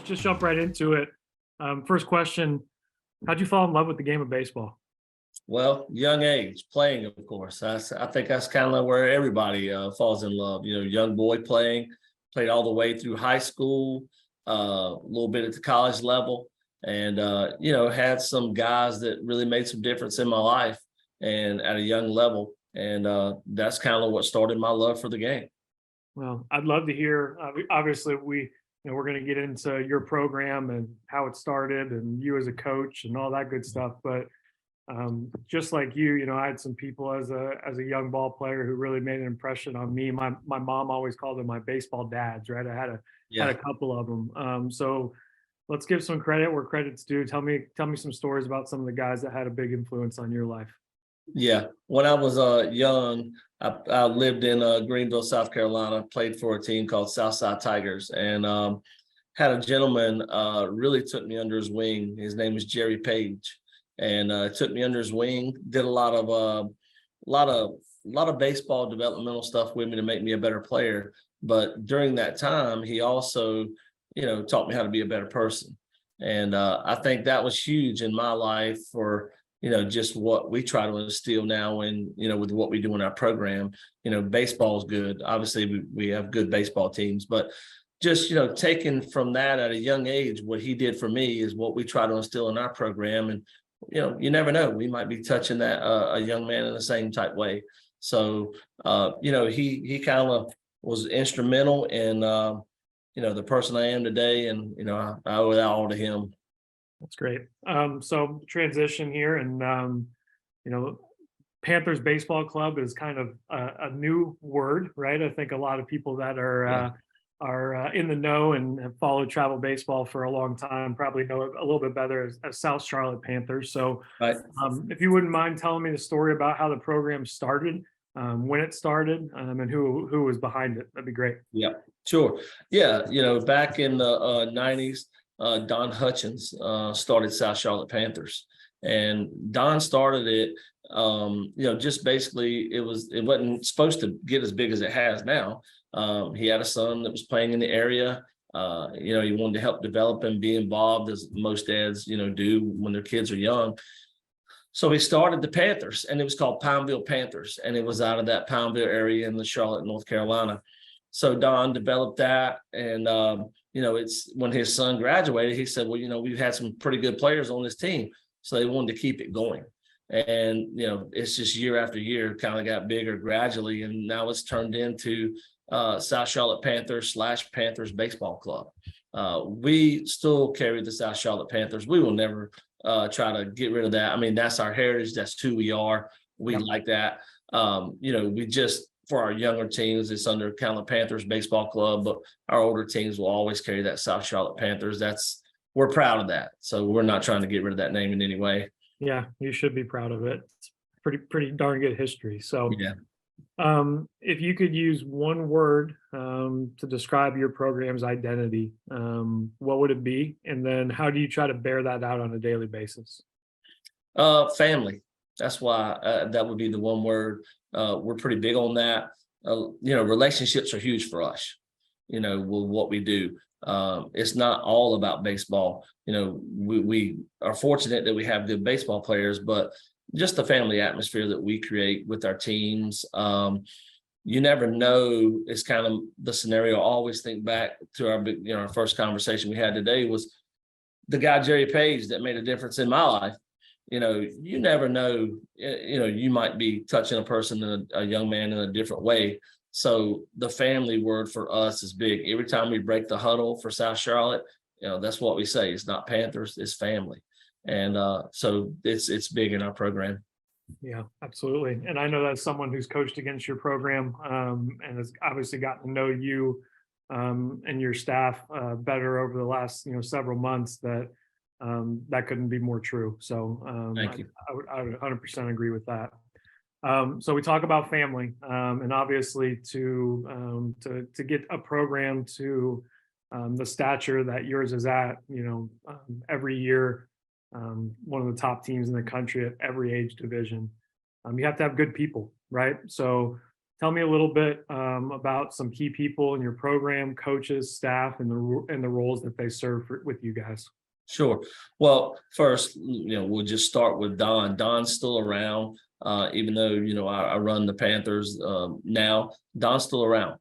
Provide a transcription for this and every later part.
just jump right into it. First question: how'd you fall in love with the game of baseball? Well, young age, playing, of course. I think that's kind of where everybody falls in love. Young boy playing, played all the way through high school, a little bit at the college level, and had some guys that really made some difference in my life and at a young level. And that's kind of what started my love for the game. Well, I'd love to hear. Obviously, we're going to get into your program and how it started, and you as a coach, and all that good stuff. But just like you, I had some people as a young ball player who really made an impression on me. My mom always called them my baseball dads, right? I had a Yeah. couple of them. So let's give some credit where credit's due. Tell me some stories about some of the guys that had a big influence on your life. Yeah. When I was young, I lived in Greenville, South Carolina, played for a team called Southside Tigers, and had a gentleman really took me under his wing. His name was Jerry Page, and took me under his wing, did a lot of baseball developmental stuff with me to make me a better player. But during that time, he also, taught me how to be a better person. And I think that was huge in my life for just what we try to instill now in, with what we do in our program. Baseball is good. Obviously, we have good baseball teams, but just, taking from that at a young age, what he did for me is what we try to instill in our program. And, you never know, we might be touching that a young man in the same type way. So, he kind of was instrumental in, the person I am today. And, I owe it all to him. That's great. So transition here, and you know, Panthers baseball club is kind of a new word, right? I think a lot of people that Yeah. are in the know and have followed travel baseball for a long time probably know it a little bit better as South Charlotte Panthers. So, Right. if you wouldn't mind telling me the story about how the program started, when it started, and who was behind it, that'd be great. Yeah, sure. Yeah, back in the 90s, Don Hutchins started South Charlotte Panthers. And Don started it, just basically it wasn't supposed to get as big as it has now. He had a son that was playing in the area. He wanted to help develop and be involved as most dads, do when their kids are young. So he started the Panthers, and it was called Pineville Panthers, and it was out of that Pineville area in the Charlotte, North Carolina. So Don developed that, and it's when his son graduated, he said, "Well, we've had some pretty good players on this team," so they wanted to keep it going. And it's just year after year, kind of got bigger gradually, and now it's turned into South Charlotte Panthers / Panthers Baseball Club. We still carry the South Charlotte Panthers. We will never try to get rid of that. I mean, that's our heritage. That's who we are. We Yep. like that. We just, for our younger teams, it's under kind of Panthers Baseball Club, but our older teams will always carry that South Charlotte Panthers. We're proud of that. So we're not trying to get rid of that name in any way. Yeah, you should be proud of it. It's pretty darn good history. So, Yeah. if you could use one word to describe your program's identity, what would it be? And then how do you try to bear that out on a daily basis? Family. That's why that would be the one word. We're pretty big on that. Relationships are huge for us, with what we do. It's not all about baseball. We are fortunate that we have good baseball players, but just the family atmosphere that we create with our teams. You never know. It's kind of the scenario. I always think back to our first conversation we had today was the guy, Jerry Page, that made a difference in my life. You never know, you might be touching a person, a young man, in a different way. So the family word for us is big. Every time we break the huddle for South Charlotte, that's what we say. It's not Panthers, it's family. And so it's big in our program. Yeah, absolutely. And I know that's someone who's coached against your program, and has obviously gotten to know you and your staff better over the last several months. That couldn't be more true. So Thank you. I would 100% agree with that. So we talk about family, and obviously to get a program to the stature that yours is at, every year, one of the top teams in the country at every age division. You have to have good people, right? So tell me a little bit about some key people in your program, coaches, staff, and the roles that they serve with you guys. Sure. Well, first, we'll just start with Don. Don's still around, even though, I run the Panthers now. Don's still around.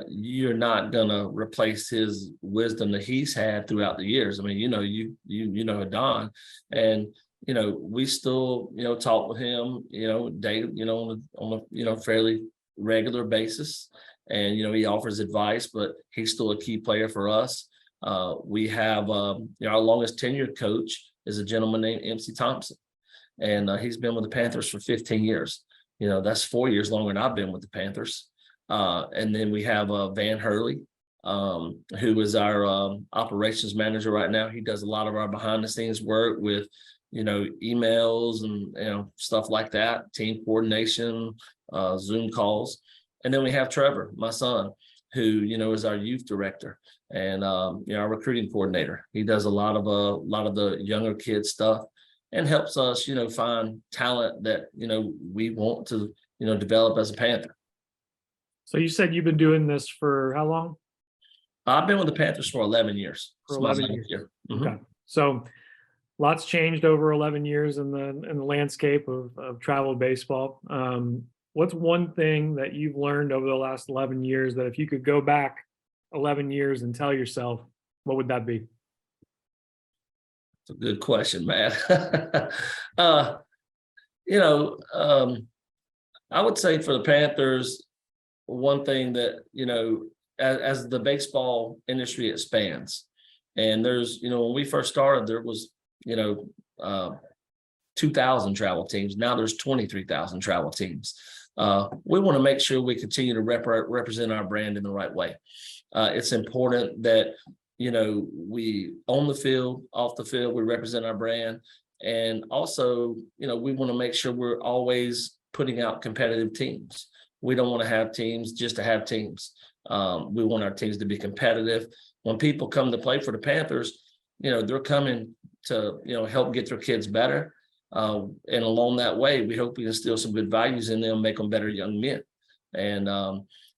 You're not gonna replace his wisdom that he's had throughout the years. I mean, you know Don, and we still talk with him, day, on a fairly regular basis, and he offers advice, but he's still a key player for us. We have our longest tenured coach is a gentleman named MC Thompson, and he's been with the Panthers for 15 years. That's 4 years longer than I've been with the Panthers. And then we have Van Hurley, who is our operations manager right now. He does a lot of our behind the scenes work with emails and stuff like that, team coordination, Zoom calls. And then we have Trevor, my son, who is our youth director and our recruiting coordinator. He does a lot of the younger kids stuff and helps us find talent that we want to develop as a Panther. So you said you've been doing this for how long? I've been with the Panthers for 11 years. For It's my 11 ninth years. year. Okay. So lots changed over 11 years in the landscape of travel baseball. What's one thing that you've learned over the last 11 years that if you could go back 11 years and tell yourself, what would that be? It's a good question, man. I would say for the Panthers, one thing that, as the baseball industry expands, and there's, when we first started, there was, 2,000 travel teams. Now there's 23,000 travel teams. We want to make sure we continue to represent our brand in the right way. It's important that, we on the field, off the field, we represent our brand. And also, we want to make sure we're always putting out competitive teams. We don't want to have teams just to have teams. We want our teams to be competitive. When people come to play for the Panthers, they're coming to, help get their kids better. And along that way, we hope we instill some good values in them, make them better young men. And,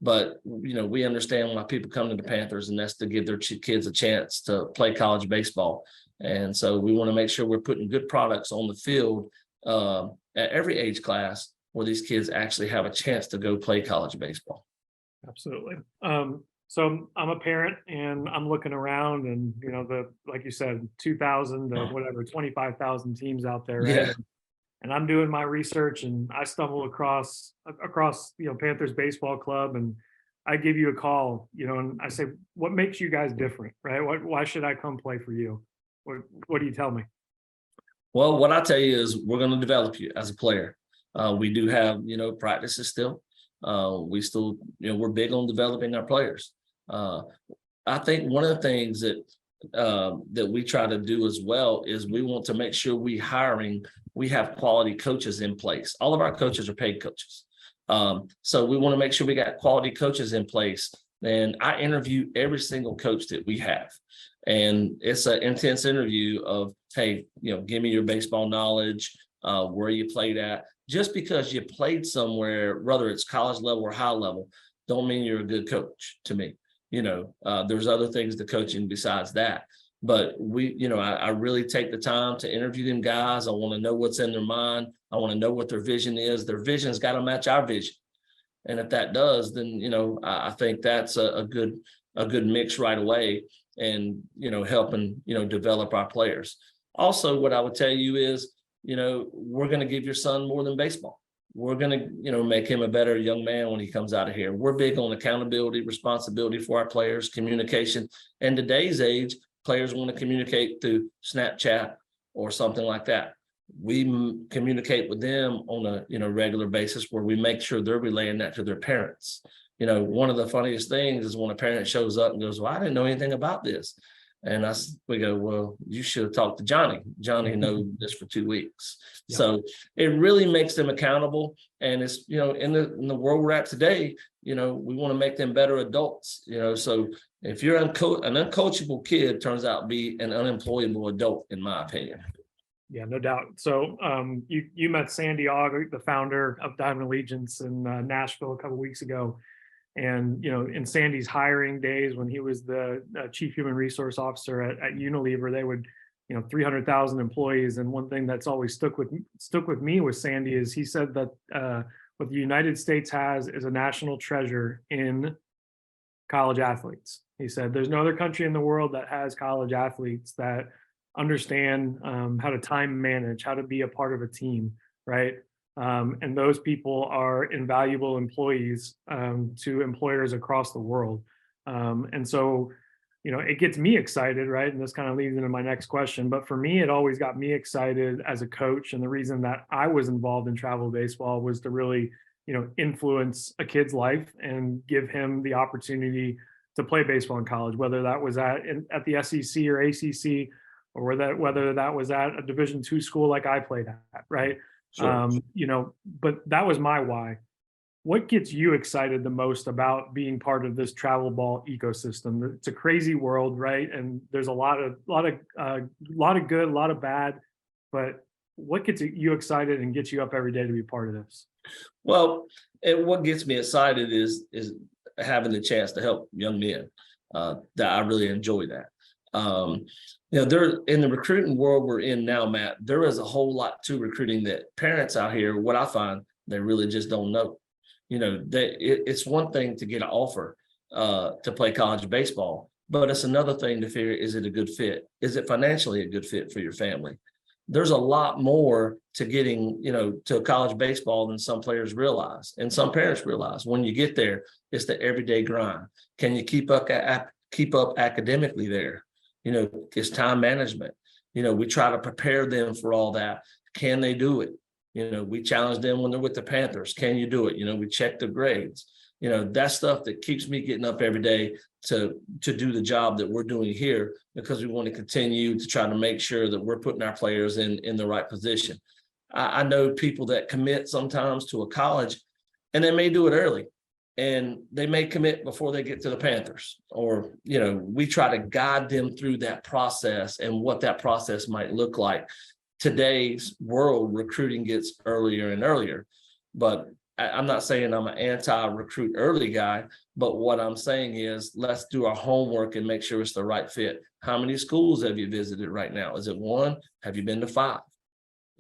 but, we understand why people come to the Panthers, and that's to give their kids a chance to play college baseball. And so we want to make sure we're putting good products on the field at every age class where these kids actually have a chance to go play college baseball. Absolutely. So I'm a parent and I'm looking around and, like you said, 2,000 to whatever, 25,000 teams out there. Right? Yeah. And I'm doing my research and I stumble across, Panthers baseball club, and I give you a call, and I say, what makes you guys different? Right. Why should I come play for you? What do you tell me? Well, what I tell you is we're going to develop you as a player. We do have, practices still. We still, we're big on developing our players. I think one of the things that we try to do as well is we want to make sure we have quality coaches in place. All of our coaches are paid coaches. So we want to make sure we got quality coaches in place. And I interview every single coach that we have. And it's an intense interview of, hey, give me your baseball knowledge, where you played at. Just because you played somewhere, whether it's college level or high level, don't mean you're a good coach to me. There's other things to coaching besides that. But I really take the time to interview them guys. I want to know what's in their mind. I want to know what their vision is. Their vision's got to match our vision. And if that does, then, I think that's a good mix right away and, helping, develop our players. Also, what I would tell you is, we're going to give your son more than baseball. We're going to, make him a better young man when he comes out of here. We're big on accountability, responsibility for our players, communication. And today's age, players want to communicate through Snapchat or something like that. We communicate with them on a, regular basis where we make sure they're relaying that to their parents. One of the funniest things is when a parent shows up and goes, well, I didn't know anything about this. And we go, well, you should have talked to Johnny. Johnny knows this for 2 weeks. Yeah. So it really makes them accountable. And it's, in the world we're at today, we want to make them better adults, so if you're an uncoachable kid, turns out to be an unemployable adult, in my opinion. Yeah, no doubt. So you met Sandy Ogg, the founder of Diamond Allegiance in Nashville a couple weeks ago. And in Sandy's hiring days when he was the chief human resource officer at Unilever, they would 300,000 employees. And one thing that's always stuck with me with Sandy is he said that what the United States has is a national treasure in college athletes. He said there's no other country in the world that has college athletes that understand how to time manage, how to be a part of a team, right? And those people are invaluable employees to employers across the world. And so, it gets me excited, right? And this kind of leads into my next question. But for me, it always got me excited as a coach. And the reason that I was involved in travel baseball was to really, influence a kid's life and give him the opportunity to play baseball in college, whether that was at the SEC or ACC, or whether that was at a Division II school like I played at, right? Sure. But that was my why. What gets you excited the most about being part of this travel ball ecosystem? It's a crazy world, right? And there's a lot of good, a lot of bad. But what gets you excited and gets you up every day to be part of this? Well, and what gets me excited is having the chance to help young men. That I really enjoy that. There in the recruiting world we're in now, Matt, there is a whole lot to recruiting that parents out here, what I find, they really just don't know. It's one thing to get an offer to play college baseball, but it's another thing to figure, is it a good fit? Is it financially a good fit for your family? There's a lot more to getting, to college baseball than some players realize. And some parents realize when you get there, it's the everyday grind. Can you keep up academically there? It's time management. We try to prepare them for all that. Can they do it? We challenge them when they're with the Panthers. Can you do it? We check the grades. That's stuff that keeps me getting up every day to do the job that we're doing here, because we want to continue to try to make sure that we're putting our players in the right position. I know people that commit sometimes to a college, and they may do it early, and they may commit before they get to the Panthers, or, we try to guide them through that process and what that process might look like. Today's world, recruiting gets earlier and earlier, but I'm not saying I'm an anti-recruit early guy, but what I'm saying is let's do our homework and make sure it's the right fit. How many schools have you visited right now? Is it one? Have you been to 5?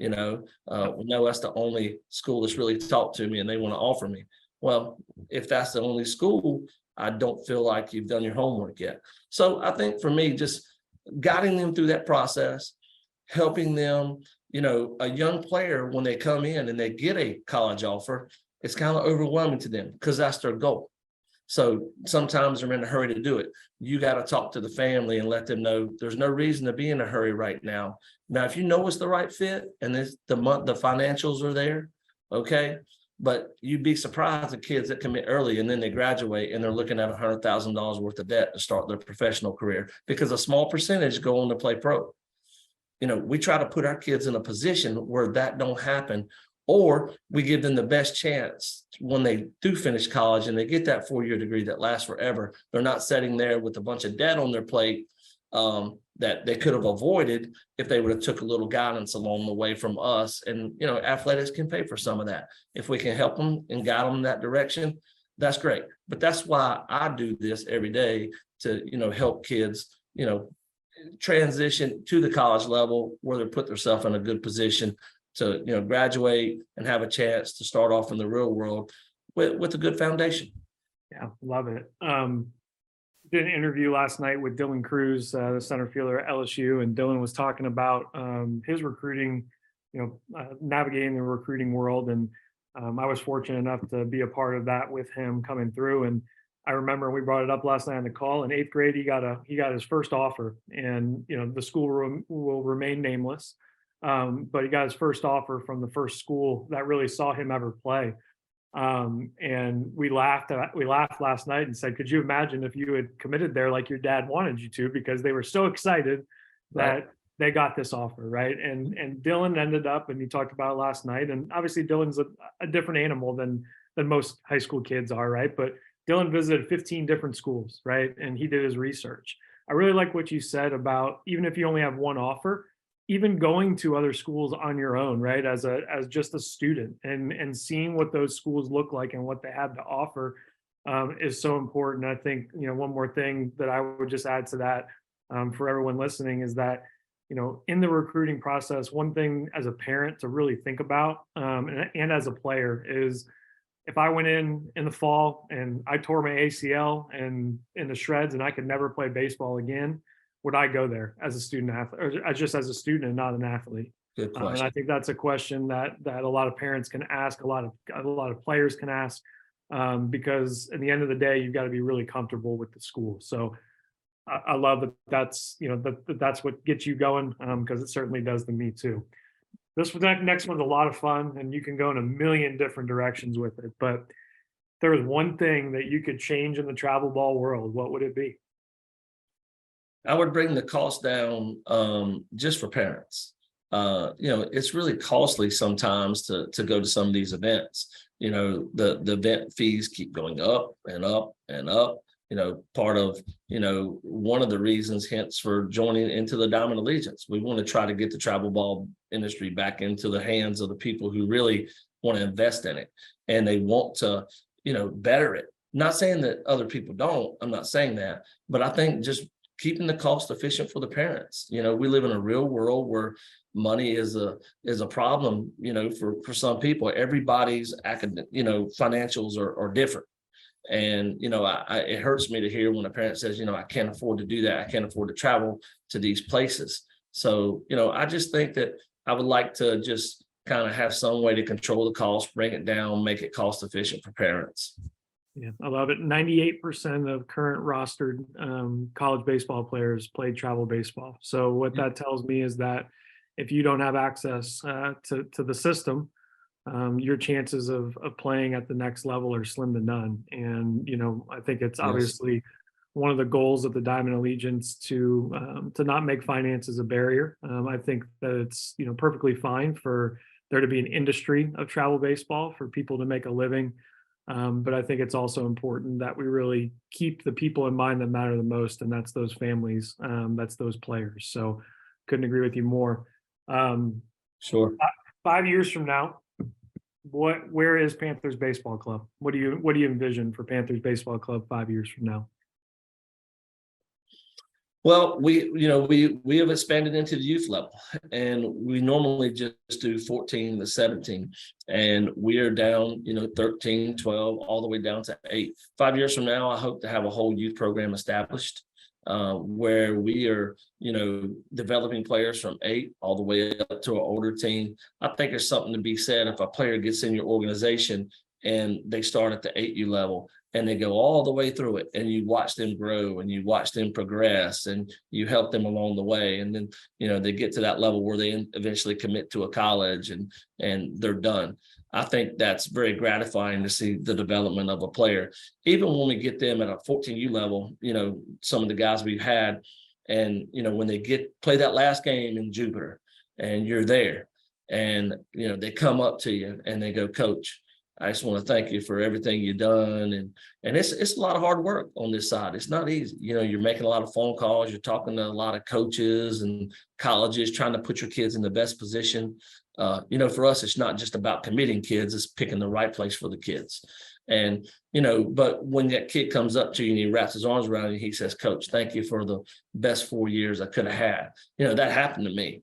No, that's the only school that's really talked to me and they want to offer me. Well, if that's the only school, I don't feel like you've done your homework yet. So I think for me, just guiding them through that process, helping them, a young player, when they come in and they get a college offer, it's kind of overwhelming to them because that's their goal. So sometimes they're in a hurry to do it. You got to talk to the family and let them know there's no reason to be in a hurry right now. Now, if you know it's the right fit and the financials are there, okay. But you'd be surprised at kids that commit early and then they graduate and they're looking at $100,000 worth of debt to start their professional career, because a small percentage go on to play pro. We try to put our kids in a position where that don't happen, or we give them the best chance when they do finish college and they get that 4-year degree that lasts forever. They're not sitting there with a bunch of debt on their plate that they could have avoided if they would have took a little guidance along the way from us. And, athletics can pay for some of that. If we can help them and guide them in that direction, that's great. But that's why I do this every day to, help kids, transition to the college level where they put themselves in a good position to, graduate and have a chance to start off in the real world with a good foundation. Yeah, love it. Did an interview last night with Dylan Cruz, the center fielder at LSU, and Dylan was talking about his recruiting, navigating the recruiting world. And I was fortunate enough to be a part of that with him coming through. And I remember we brought it up last night on the call. In 8th grade, he got his first offer, and the school will remain nameless, but he got his first offer from the first school that really saw him ever play. And we laughed last night and said, could you imagine if you had committed there like your dad wanted you to, because they were so excited that they got this offer, right? And Dylan ended up, and he talked about it last night, and obviously Dylan's a different animal than most high school kids are, right? But Dylan visited 15 different schools, right? And he did his research. I really like what you said about, even if you only have one offer, even going to other schools on your own, right? As just a student, and seeing what those schools look like and what they have to offer, is so important. I think, one more thing that I would just add to that, for everyone listening, is that, in the recruiting process, one thing as a parent to really think about, and as a player, is if I went in the fall and I tore my ACL and in the shreds and I could never play baseball again, would I go there as a student athlete, or just as a student and not an athlete? Good And I question. think that's a question that a lot of parents can ask, a lot of players can ask, because at the end of the day, you've got to be really comfortable with the school. So I love that. That's what gets you going, because it certainly does to me too. That next one's a lot of fun, and you can go in a million different directions with it. But if there was one thing that you could change in the travel ball world, what would it be? I would bring the cost down just for parents. It's really costly sometimes to go to some of these events. The event fees keep going up and up and up. Part of one of the reasons, hence, for joining into the Diamond Allegiance. We want to try to get the travel ball industry back into the hands of the people who really want to invest in it, and they want to, better it. Not saying that other people don't. I'm not saying that, but I think just keeping the cost efficient for the parents. We live in a real world where money is a problem, for some people. Everybody's academic, financials are different. And, it hurts me to hear when a parent says, I can't afford to do that. I can't afford to travel to these places. So, I just think that I would like to just kind of have some way to control the cost, bring it down, make it cost efficient for parents. Yeah, I love it. 98% of current rostered, college baseball players played travel baseball. So what that tells me is that if you don't have access, to the system, your chances of playing at the next level are slim to none. And I think it's Yes. obviously one of the goals of the Diamond Allegiance to not make finances a barrier. I think that it's perfectly fine for there to be an industry of travel baseball for people to make a living. But I think it's also important that we really keep the people in mind that matter the most, and that's those families, that's those players. So couldn't agree with you more. Um, Sure. 5 years from now, where is Panthers Baseball Club? What do you envision for Panthers Baseball Club 5 years from now? Well, we have expanded into the youth level, and we normally just do 14 to 17, and we are down, 13, 12, all the way down to 8. 5 years from now, I hope to have a whole youth program established, where we are, developing players from 8 all the way up to an older team. I think there's something to be said if a player gets in your organization and they start at the 8U level and they go all the way through it, and you watch them grow and you watch them progress and you help them along the way. And then, they get to that level where they eventually commit to a college and they're done. I think that's very gratifying to see the development of a player. Even when we get them at a 14U level, some of the guys we've had, and, when they play that last game in Jupiter and you're there, and, they come up to you and they go, "Coach, I just want to thank you for everything you've done." And it's a lot of hard work on this side. It's not easy. You're making a lot of phone calls. You're talking to a lot of coaches and colleges, trying to put your kids in the best position. For us, it's not just about committing kids. It's picking the right place for the kids. And, but when that kid comes up to you and he wraps his arms around you, he says, "Coach, thank you for the best 4 years I could have had." That happened to me.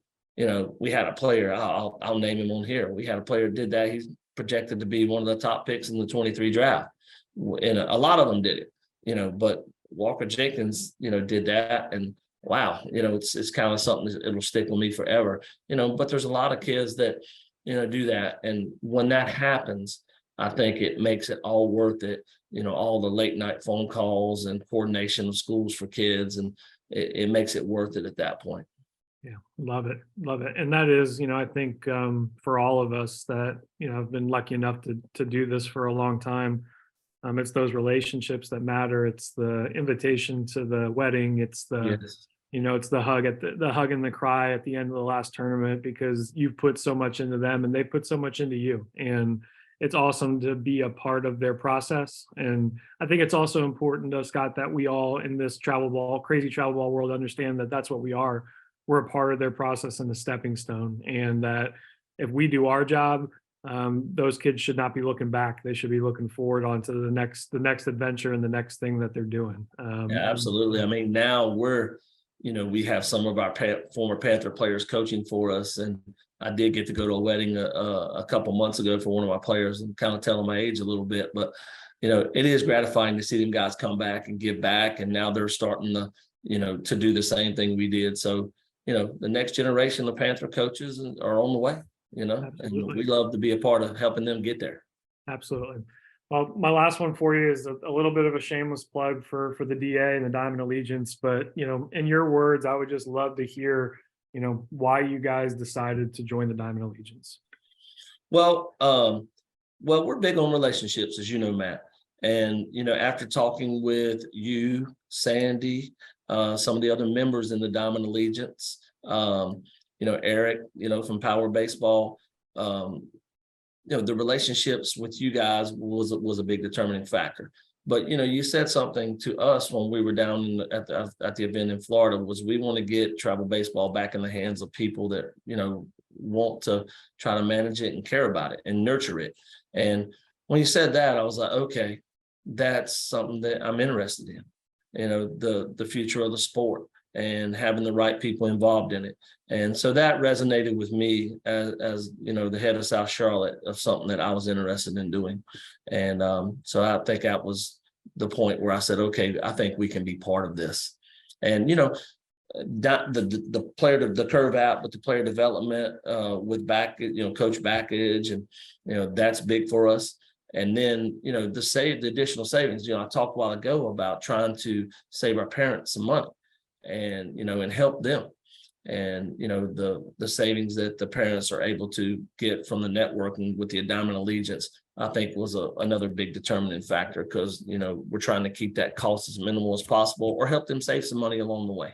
We had a player, I'll name him on here. We had a player that did that. He's projected to be one of the top picks in the 23 draft. And a lot of them did it, but Walker Jenkins, did that. And wow, it's kind of something that it'll stick with me forever, but there's a lot of kids that, do that. And when that happens, I think it makes it all worth it. All the late night phone calls and coordination of schools for kids, and it makes it worth it at that point. Yeah, love it. Love it. And that is, I think, for all of us that, have been lucky enough to do this for a long time, it's those relationships that matter. It's the invitation to the wedding. It's Yes. it's the hug at the hug and the cry at the end of the last tournament, because you've put so much into them and they put so much into you. And it's awesome to be a part of their process. And I think it's also important, Scott, that we all in this crazy travel ball world understand that that's what we are. we're a part of their process and a stepping stone. And that if we do our job, those kids should not be looking back. They should be looking forward onto the next adventure and the next thing that they're doing. Yeah, absolutely. I mean, now we have some of our former Panther players coaching for us, and I did get to go to a wedding a couple months ago for one of my players and kind of tell them my age a little bit, but it is gratifying to see them guys come back and give back, and now they're starting to do the same thing we did. So, the next generation of Panther coaches are on the way, and we love to be a part of helping them get there. Absolutely. Well, my last one for you is a little bit of a shameless plug for the DA and the Diamond Allegiance, but in your words, I would just love to hear, why you guys decided to join the Diamond Allegiance. Well, we're big on relationships, as you know, Matt. And after talking with you, Sandy, some of the other members in the Diamond Allegiance, Eric, from Power Baseball, the relationships with you guys was a big determining factor. But you said something to us when we were down at the event in Florida, was we want to get travel baseball back in the hands of people that want to try to manage it and care about it and nurture it. And when you said that, I was like, okay, that's something that I'm interested in. The future of the sport and having the right people involved in it. And so that resonated with me as the head of South Charlotte, of something that I was interested in doing. And so I think that was the point where I said, okay, I think we can be part of this. And, the player, the curve out, but the player development with coach Backage, and, that's big for us. And then, the additional savings, I talked a while ago about trying to save our parents some money and, and help them. And, the savings that the parents are able to get from the networking with the Diamond Allegiance, I think was another big determining factor, because, we're trying to keep that cost as minimal as possible or help them save some money along the way.